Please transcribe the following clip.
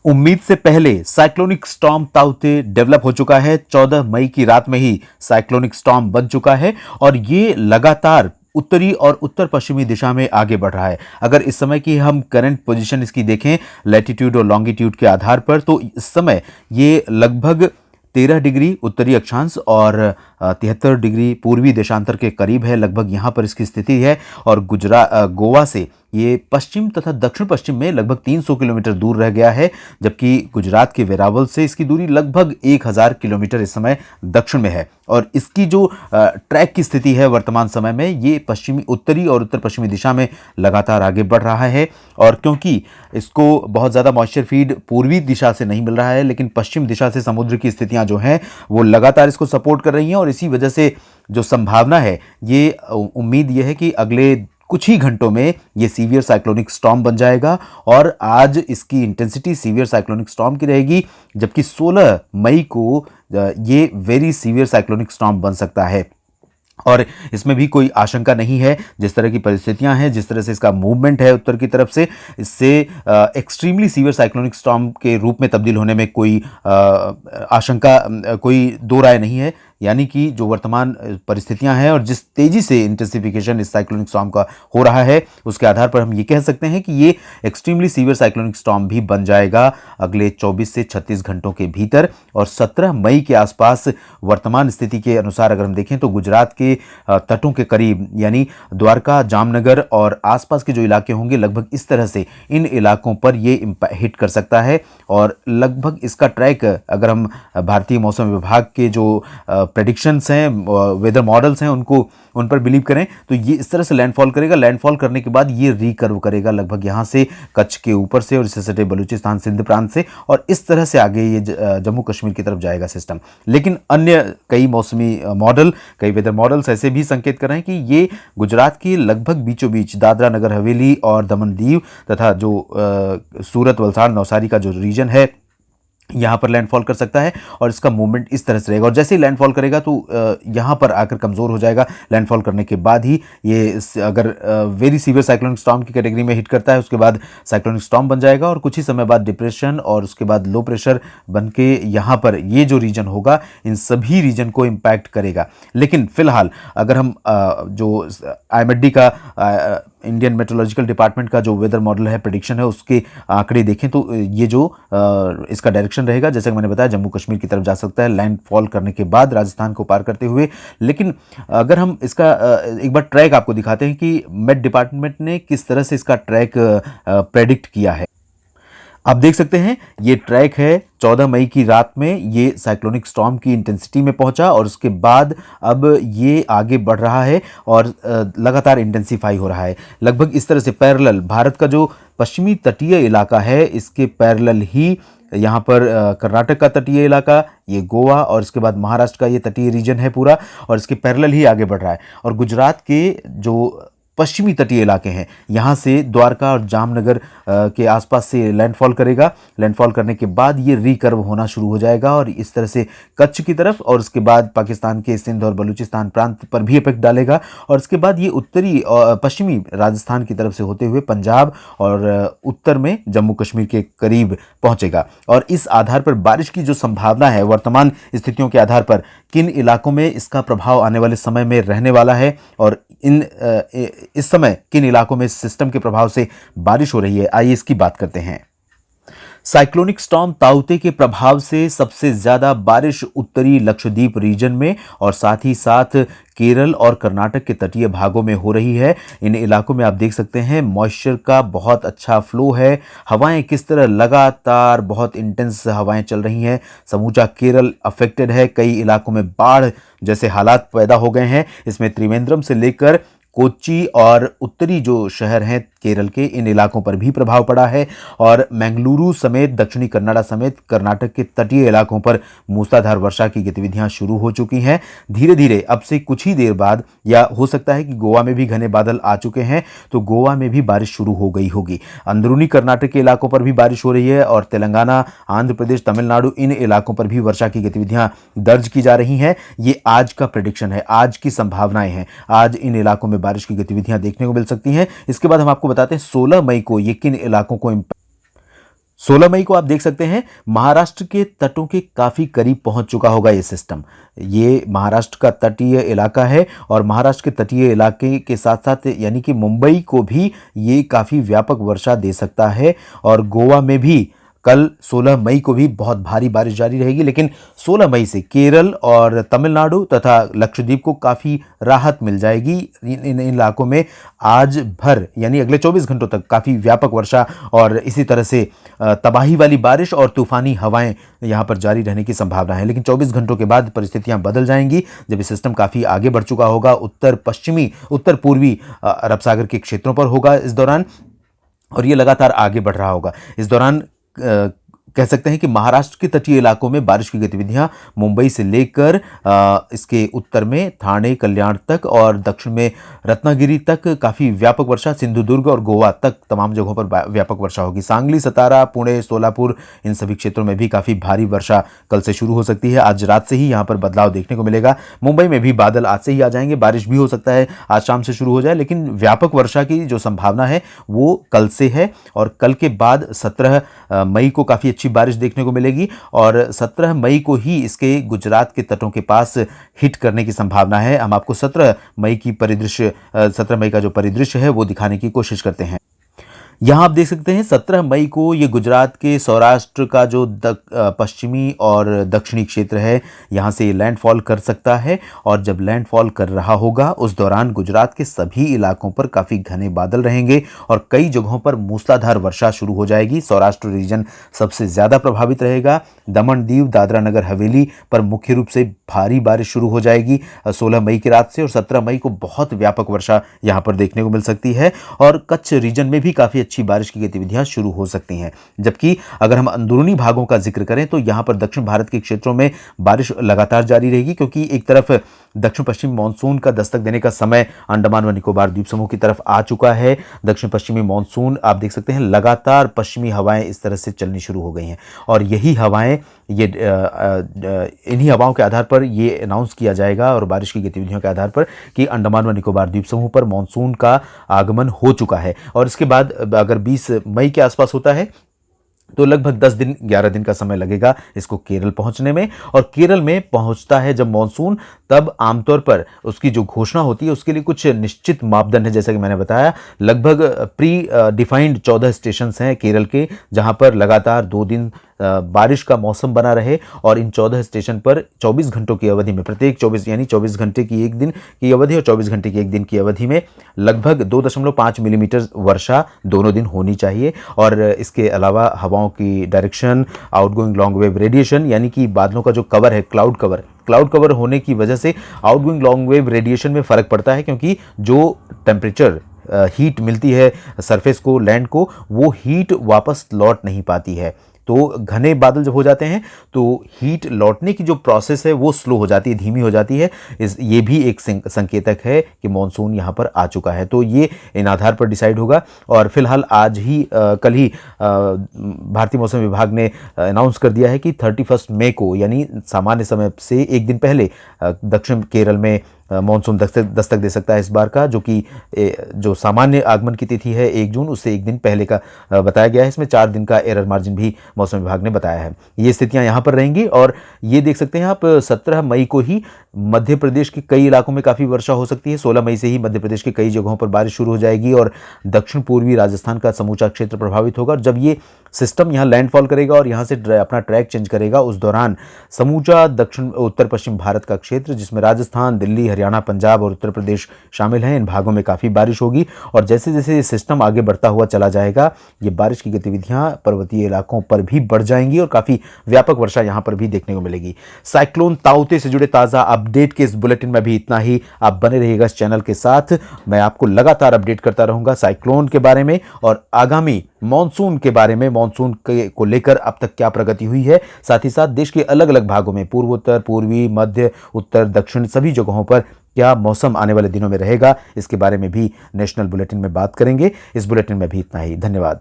उम्मीद से पहले साइक्लोनिक स्टॉर्म ताउते डेवलप हो चुका है। 14 मई की रात में ही साइक्लोनिक स्टॉर्म बन चुका है और ये लगातार उत्तरी और उत्तर पश्चिमी दिशा में आगे बढ़ रहा है। अगर इस समय की हम करंट पोजीशन इसकी देखें लैटिट्यूड और लॉन्गिट्यूड के आधार पर, तो इस समय ये लगभग 13 डिग्री उत्तरी अक्षांश और 73 डिग्री पूर्वी देशांतर के करीब है। लगभग यहाँ पर इसकी स्थिति है और गोवा से ये पश्चिम तथा दक्षिण पश्चिम में लगभग 300 किलोमीटर दूर रह गया है, जबकि गुजरात के वेरावल से इसकी दूरी लगभग 1000 किलोमीटर इस समय दक्षिण में है। और इसकी जो ट्रैक की स्थिति है वर्तमान समय में, ये पश्चिमी उत्तरी और उत्तर पश्चिमी दिशा में लगातार आगे बढ़ रहा है। और क्योंकि इसको बहुत ज़्यादा मॉइस्चर फीड पूर्वी दिशा से नहीं मिल रहा है, लेकिन पश्चिम दिशा से समुद्र की स्थितियां जो हैं वो लगातार इसको सपोर्ट कर रही हैं। और इसी वजह से जो संभावना है, ये उम्मीद ये है कि अगले कुछ ही घंटों में ये सीवियर साइक्लोनिक स्टॉर्म बन जाएगा। और आज इसकी इंटेंसिटी सीवियर साइक्लोनिक स्टॉर्म की रहेगी, जबकि 16 मई को ये वेरी सीवियर साइक्लोनिक स्टॉर्म बन सकता है। और इसमें भी कोई आशंका नहीं है। जिस तरह की परिस्थितियां हैं, जिस तरह से इसका मूवमेंट है उत्तर की तरफ से, इससे एक्सट्रीमली सीवियर साइक्लोनिक स्टॉर्म के रूप में तब्दील होने में कोई आशंका, कोई दो राय नहीं है। यानी कि जो वर्तमान परिस्थितियां हैं और जिस तेजी से इंटेंसिफिकेशन इस साइक्लोनिक स्टॉर्म का हो रहा है, उसके आधार पर हम ये कह सकते हैं कि ये एक्सट्रीमली सीवियर साइक्लोनिक स्टॉर्म भी बन जाएगा अगले 24 से 36 घंटों के भीतर। और 17 मई के आसपास वर्तमान स्थिति के अनुसार अगर हम देखें तो गुजरात के तटों के करीब, यानी द्वारका, जामनगर और आसपास के जो इलाके होंगे, लगभग इस तरह से इन इलाकों पर ये हिट कर सकता है। और लगभग इसका ट्रैक, अगर हम भारतीय मौसम विभाग के जो प्रेडिक्शंस हैं, वेदर मॉडल्स हैं, उन पर बिलीव करें तो ये इस तरह से लैंडफॉल करेगा। लैंडफॉल करने के बाद ये रिकर्व करेगा लगभग यहाँ से कच्छ के ऊपर से और इससे सटे बलूचिस्तान सिंध प्रांत से, और इस तरह से आगे ये जम्मू कश्मीर की तरफ जाएगा सिस्टम। लेकिन अन्य कई मौसमी मॉडल, कई वेदर मॉडल्स ऐसे भी संकेत कर रहे हैं कि ये गुजरात के लगभग बीचों बीच दादरा नगर हवेली और दमन दीव तथा जो सूरत, वलसाड़, नवसारी का जो रीजन है, यहाँ पर लैंडफॉल कर सकता है। और इसका मूवमेंट इस तरह से रहेगा और जैसे ही लैंडफॉल करेगा तो यहाँ पर आकर कमज़ोर हो जाएगा। लैंडफॉल करने के बाद ही ये अगर वेरी सीवियर साइक्लोनिक स्टॉर्म की कैटेगरी में हिट करता है, उसके बाद साइक्लोनिक स्टॉर्म बन जाएगा और कुछ ही समय बाद डिप्रेशन और उसके बाद लो प्रेशर बन के यहाँ पर ये जो रीजन होगा, इन सभी रीजन को इम्पैक्ट करेगा। लेकिन फिलहाल अगर हम जो IMD का, इंडियन मेट्रोलॉजिकल डिपार्टमेंट का जो वेदर मॉडल है, प्रेडिक्शन है, उसके आंकड़े देखें तो ये जो इसका डायरेक्शन रहेगा, जैसे कि मैंने बताया, जम्मू कश्मीर की तरफ जा सकता है लैंडफॉल करने के बाद राजस्थान को पार करते हुए। लेकिन अगर हम इसका एक बार ट्रैक आपको दिखाते हैं कि मेट डिपार्टमेंट ने किस तरह से इसका ट्रैक प्रेडिक्ट किया है। आप देख सकते हैं ये ट्रैक है 14 मई की रात में ये साइक्लोनिक स्टॉर्म की इंटेंसिटी में पहुंचा और उसके बाद अब ये आगे बढ़ रहा है और लगातार इंटेंसिफाई हो रहा है। लगभग इस तरह से पैरेलल भारत का जो पश्चिमी तटीय इलाका है, इसके पैरेलल ही यहाँ पर कर्नाटक का तटीय इलाका, ये गोवा और इसके बाद महाराष्ट्र का ये तटीय रीजन है पूरा, और इसके पैरेलल ही आगे बढ़ रहा है। और गुजरात के जो पश्चिमी तटीय इलाके हैं, यहाँ से द्वारका और जामनगर के आसपास से लैंडफॉल करेगा। लैंडफॉल करने के बाद ये रिकर्व होना शुरू हो जाएगा और इस तरह से कच्छ की तरफ, और उसके बाद पाकिस्तान के सिंध और बलूचिस्तान प्रांत पर भी इफेक्ट डालेगा। और इसके बाद ये उत्तरी और पश्चिमी राजस्थान की तरफ से होते हुए पंजाब और उत्तर में जम्मू कश्मीर के करीब पहुंचेगा। और इस आधार पर बारिश की जो संभावना है वर्तमान स्थितियों के आधार पर, किन इलाकों में इसका प्रभाव आने वाले समय में रहने वाला है और इस समय किन इलाकों में इस सिस्टम के प्रभाव से बारिश हो रही है, आइए इसकी बात करते हैं। साइक्लोनिक स्टॉर्म ताउते के प्रभाव से सबसे ज्यादा बारिश उत्तरी लक्षद्वीप रीजन में और साथ ही साथ केरल और कर्नाटक के तटीय भागों में हो रही है। इन इलाकों में आप देख सकते हैं मॉइस्चर का बहुत अच्छा फ्लो है। हवाएं किस तरह लगातार बहुत इंटेंस हवाएं चल रही हैं। समूचा केरल अफेक्टेड है, कई इलाकों में बाढ़ जैसे हालात पैदा हो गए हैं। इसमें त्रिवेंद्रम से लेकर कोच्चि और उत्तरी जो शहर हैं केरल के, इन इलाकों पर भी प्रभाव पड़ा है। और मैंगलुरु समेत दक्षिणी कन्नड़ा समेत कर्नाटक के तटीय इलाकों पर मूसलाधार वर्षा की गतिविधियां शुरू हो चुकी हैं। धीरे धीरे अब से कुछ ही देर बाद, या हो सकता है कि गोवा में भी घने बादल आ चुके हैं, तो गोवा में भी बारिश शुरू हो गई होगी। अंदरूनी कर्नाटक के इलाकों पर भी बारिश हो रही है और तेलंगाना, आंध्र प्रदेश, तमिलनाडु, इन इलाकों पर भी वर्षा की गतिविधियां दर्ज की जा रही हैं। ये आज का प्रेडिक्शन है, आज की संभावनाएं हैं। आज इन इलाकों में बारिश की गतिविधियां देखने को मिल सकती हैं। इसके बाद हम आपको बताते हैं 16 मई को ये किन इलाकों को 16 मई को आप देख सकते हैं महाराष्ट्र के तटों के काफी करीब पहुंच चुका होगा ये सिस्टम। ये महाराष्ट्र का तटीय इलाका है और महाराष्ट्र के तटीय इलाके के साथ साथ यानी कि मुंबई को भी ये काफी व्यापक वर्षा दे सकता है और गोवा में भी कल 16 मई को भी बहुत भारी बारिश जारी रहेगी। लेकिन 16 मई से केरल और तमिलनाडु तथा लक्षद्वीप को काफ़ी राहत मिल जाएगी। इन इलाकों में आज भर यानी अगले 24 घंटों तक काफ़ी व्यापक वर्षा और इसी तरह से तबाही वाली बारिश और तूफानी हवाएं यहाँ पर जारी रहने की संभावना है। लेकिन 24 घंटों के बाद परिस्थितियाँ बदल जाएंगी जब ये सिस्टम काफ़ी आगे बढ़ चुका होगा, उत्तर पूर्वी अरब सागर के क्षेत्रों पर होगा इस दौरान, और ये लगातार आगे बढ़ रहा होगा। इस दौरान कह सकते हैं कि महाराष्ट्र के तटीय इलाकों में बारिश की गतिविधियां मुंबई से लेकर इसके उत्तर में ठाणे कल्याण तक और दक्षिण में रत्नागिरी तक काफ़ी व्यापक वर्षा, सिंधुदुर्ग और गोवा तक तमाम जगहों पर व्यापक वर्षा होगी। सांगली, सतारा, पुणे, सोलापुर इन सभी क्षेत्रों में भी काफ़ी भारी वर्षा कल से शुरू हो सकती है। आज रात से ही यहाँ पर बदलाव देखने को मिलेगा। मुंबई में भी बादल आज से ही आ जाएंगे, बारिश भी हो सकता है आज शाम से शुरू हो जाए, लेकिन व्यापक वर्षा की जो संभावना है वो कल से है। और कल के बाद 17 मई को काफ़ी अच्छी बारिश देखने को मिलेगी और 17 मई को ही इसके गुजरात के तटों के पास हिट करने की संभावना है। हम आपको 17 मई का जो परिदृश्य है वो दिखाने की कोशिश करते हैं। यहाँ आप देख सकते हैं 17 मई को ये गुजरात के सौराष्ट्र का जो पश्चिमी और दक्षिणी क्षेत्र है यहाँ से लैंडफॉल कर सकता है और जब लैंडफॉल कर रहा होगा उस दौरान गुजरात के सभी इलाकों पर काफ़ी घने बादल रहेंगे और कई जगहों पर मूसलाधार वर्षा शुरू हो जाएगी। सौराष्ट्र रीजन सबसे ज़्यादा प्रभावित रहेगा। दमन दीव, दादरा नगर हवेली पर मुख्य रूप से भारी बारिश शुरू हो जाएगी 16 मई की रात से और 17 मई को बहुत व्यापक वर्षा यहाँ पर देखने को मिल सकती है और कच्छ रीजन में भी काफ़ी अच्छी बारिश की गतिविधियां शुरू हो सकती हैं। जबकि अगर हम अंदरूनी भागों का जिक्र करें तो यहां पर दक्षिण भारत के क्षेत्रों में बारिश लगातार जारी रहेगी क्योंकि एक तरफ दक्षिण पश्चिमी मानसून का दस्तक देने का समय अंडमान व निकोबार द्वीप समूह की तरफ आ चुका है। दक्षिण पश्चिमी मानसून आप देख सकते हैं लगातार पश्चिमी हवाएं इस तरह से चलनी शुरू हो गई हैं और यही हवाएं इन्हीं हवाओं के आधार पर ये अनाउंस किया जाएगा और बारिश की गतिविधियों के आधार पर कि अंडमान व निकोबार द्वीप समूह पर मानसून का आगमन हो चुका है। और इसके बाद अगर 20 मई के आसपास होता है तो लगभग 10 दिन 11 दिन का समय लगेगा इसको केरल पहुंचने में। और केरल में पहुंचता है जब मानसून तब आमतौर पर उसकी जो घोषणा होती है उसके लिए कुछ निश्चित मापदंड है। जैसा कि मैंने बताया लगभग प्री डिफाइंड 14 स्टेशन हैं केरल के जहां पर लगातार 2 दिन बारिश का मौसम बना रहे और इन 14 स्टेशन पर 24 घंटों की अवधि में प्रत्येक 24 घंटे की एक दिन की अवधि और 24 घंटे की एक दिन की अवधि में लगभग 2.5 मिलीमीटर वर्षा दोनों दिन होनी चाहिए। और इसके अलावा हवाओं की direction, outgoing long wave radiation यानी कि बादलों का जो कवर है क्लाउड कवर होने की वजह से आउटगोइंग लॉन्ग वेव रेडिएशन में फ़र्क पड़ता है क्योंकि जो टेम्परेचर हीट मिलती है सरफेस को, लैंड को, वो हीट वापस लौट नहीं पाती है। तो घने बादल जब हो जाते हैं तो हीट लौटने की जो प्रोसेस है वो स्लो हो जाती है, धीमी हो जाती है। ये भी एक संकेतक है कि मानसून यहाँ पर आ चुका है। तो ये इन आधार पर डिसाइड होगा और फिलहाल कल ही भारतीय मौसम विभाग ने अनाउंस कर दिया है कि 31 मई को यानी सामान्य समय से एक दिन पहले दक्षिण केरल में मानसून दस्तक दे सकता है इस बार का, जो कि जो सामान्य आगमन की तिथि है 1 जून उससे एक दिन पहले का बताया गया है। इसमें 4 दिन का एरर मार्जिन भी मौसम विभाग ने बताया है। ये स्थितियां यहाँ पर रहेंगी और ये देख सकते हैं आप 17 मई को ही मध्य प्रदेश के कई इलाकों में काफ़ी वर्षा हो सकती है। 16 मई से ही मध्य प्रदेश के कई जगहों पर बारिश शुरू हो जाएगी और दक्षिण पूर्वी राजस्थान का समूचा क्षेत्र प्रभावित होगा। जब ये सिस्टम यहाँ लैंडफॉल करेगा और यहाँ से अपना ट्रैक चेंज करेगा उस दौरान समूचा दक्षिण उत्तर पश्चिम भारत का क्षेत्र जिसमें राजस्थान, दिल्ली, हरियाणा, पंजाब और उत्तर प्रदेश शामिल हैं, इन भागों में काफ़ी बारिश होगी। और जैसे जैसे ये सिस्टम आगे बढ़ता हुआ चला जाएगा ये बारिश की गतिविधियां पर्वतीय इलाकों पर भी बढ़ जाएंगी और काफ़ी व्यापक वर्षा यहाँ पर भी देखने को मिलेगी। साइक्लोन ताउते से जुड़े ताज़ा अपडेट के इस बुलेटिन में भी इतना ही। आप बने रहिएगा इस चैनल के साथ, मैं आपको लगातार अपडेट करता रहूँगा साइक्लोन के बारे में और आगामी मानसून के बारे में, मानसून को लेकर अब तक क्या प्रगति हुई है, साथ ही साथ देश के अलग अलग भागों में पूर्वोत्तर, पूर्वी, मध्य, उत्तर, दक्षिण सभी जगहों पर क्या मौसम आने वाले दिनों में रहेगा इसके बारे में भी नेशनल बुलेटिन में बात करेंगे। इस बुलेटिन में भी इतना ही। धन्यवाद।